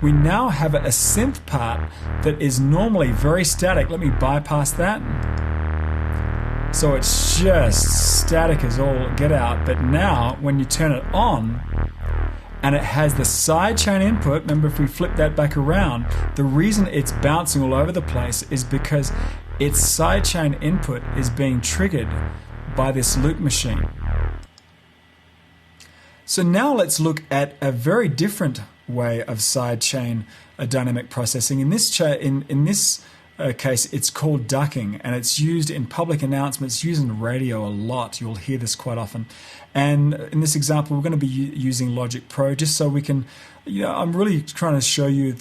we now have a synth part that is normally very static. Let me bypass that. So it's just static as all get out. But now when you turn it on, and it has the sidechain input, remember if we flip that back around, the reason it's bouncing all over the place is because its sidechain input is being triggered by this loop machine. So now let's look at a very different way of sidechain dynamic processing. In this case, it's called ducking, and it's used in public announcements, used in the radio a lot. You'll hear this quite often. And in this example, we're going to be using Logic Pro just so we can, I'm really trying to show you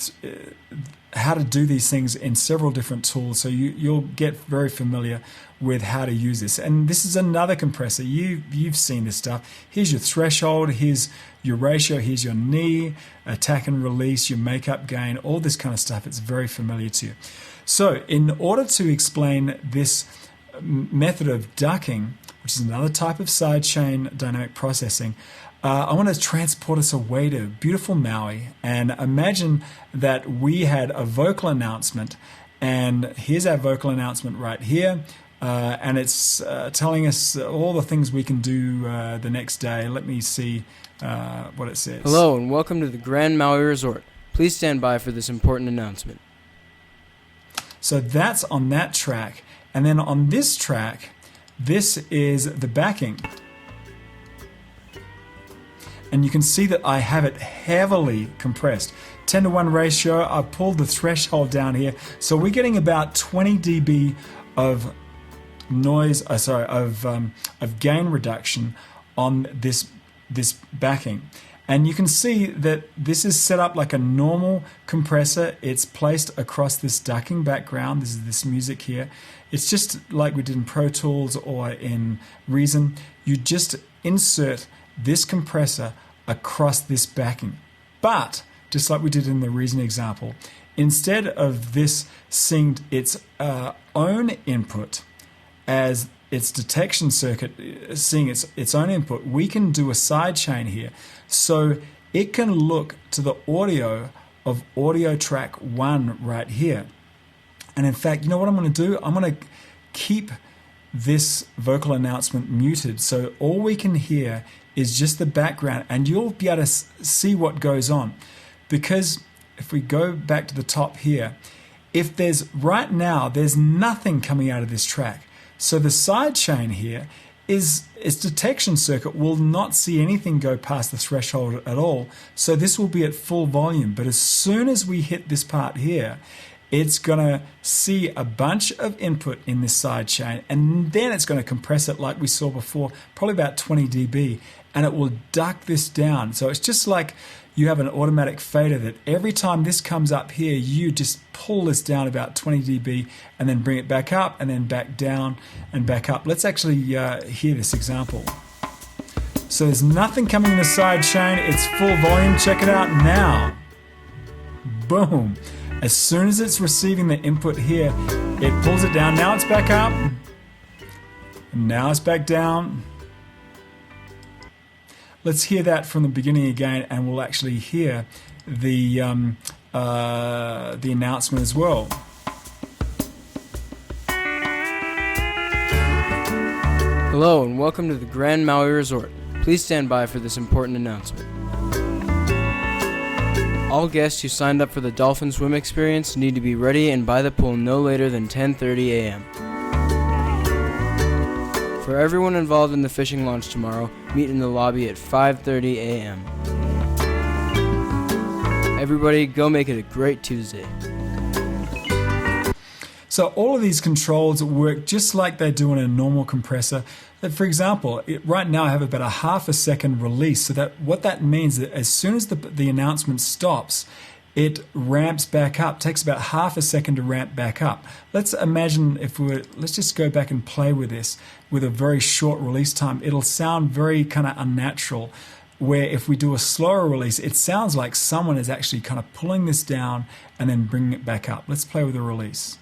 how to do these things in several different tools, so you'll get very familiar with how to use this. And this is another compressor. You've seen this stuff. Here's your threshold, here's your ratio, here's your knee, attack and release, your makeup gain, all this kind of stuff. It's very familiar to you. So in order to explain this method of ducking, which is another type of sidechain dynamic processing, I want to transport us away to beautiful Maui and imagine that we had a vocal announcement, and here's our vocal announcement right here, and it's telling us all the things we can do the next day. Let me see what it says. Hello and welcome to the Grand Maui Resort. Please stand by for this important announcement. So that's on that track, and then on this track, this is the backing. And you can see that I have it heavily compressed. 10:1 ratio, I've pulled the threshold down here. So we're getting about 20 dB of noise, of gain reduction on this backing. And you can see that this is set up like a normal compressor. It's placed across this ducking background. This is this music here. It's just like we did in Pro Tools or in Reason. You just insert this compressor across this backing. But, just like we did in the Reason example, instead of this seeing its own input as its detection circuit seeing its own input, we can do a sidechain here. So it can look to the audio of audio track 1 right here. And in fact, you know what I'm going to do? I'm going to keep this vocal announcement muted, so all we can hear is just the background, and you'll be able to see what goes on. Because if we go back to the top here, if right now there's nothing coming out of this track, so the sidechain here is its detection circuit will not see anything go past the threshold at all, so this will be at full volume. But as soon as we hit this part here, it's going to see a bunch of input in this sidechain, and then it's going to compress it like we saw before, probably about 20 dB, and it will duck this down. So it's just like you have an automatic fader that every time this comes up here, you just pull this down about 20 dB and then bring it back up and then back down and back up. Let's actually hear this example. So there's nothing coming in the sidechain. It's full volume. Check it out now. Boom. As soon as it's receiving the input here, it pulls it down. Now it's back up. Now it's back down. Let's hear that from the beginning again, and we'll actually hear the announcement as well. Hello and welcome to the Grand Maui Resort. Please stand by for this important announcement. All guests who signed up for the Dolphin Swim Experience need to be ready and by the pool no later than 10:30 a.m. For everyone involved in the fishing launch tomorrow, meet in the lobby at 5:30 a.m. Everybody, go make it a great Tuesday. So all of these controls work just like they do in a normal compressor. For example, right now I have about a half a second release. So that what that means is that as soon as the announcement stops, it ramps back up. Takes about half a second to ramp back up. Let's imagine let's just go back and play with this with a very short release time. It'll sound very kind of unnatural, where if we do a slower release, it sounds like someone is actually kind of pulling this down and then bringing it back up. Let's play with a release.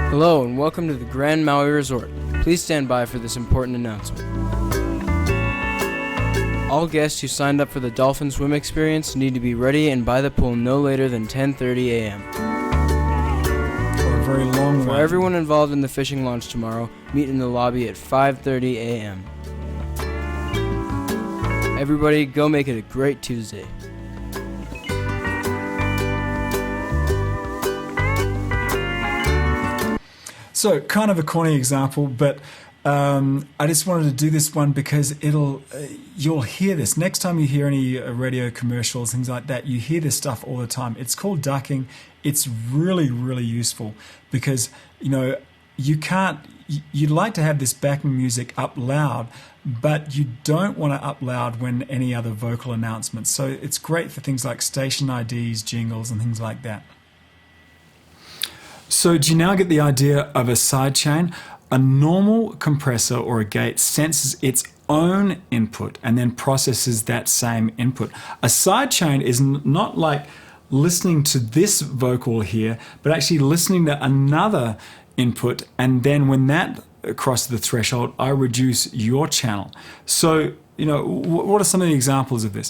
Hello and welcome to the Grand Maui Resort. Please stand by for this important announcement. All guests who signed up for the Dolphin Swim Experience need to be ready and by the pool no later than 10:30 a.m. For a very long For one. everyone involved in the fishing launch tomorrow, meet in the lobby at 5:30 a.m. Everybody, go make it a great Tuesday. So, kind of a corny example, but I just wanted to do this one because you'll hear this. Next time you hear any radio commercials, things like that, you hear this stuff all the time. It's called ducking. It's really, really useful because, you'd like to have this backing music up loud, but you don't want to up loud when any other vocal announcements. So it's great for things like station IDs, jingles, and things like that. So do you now get the idea of a sidechain? A normal compressor or a gate senses its own input and then processes that same input. A sidechain is not like listening to this vocal here, but actually listening to another input, and then when that crosses the threshold, I reduce your channel. So, what are some of the examples of this?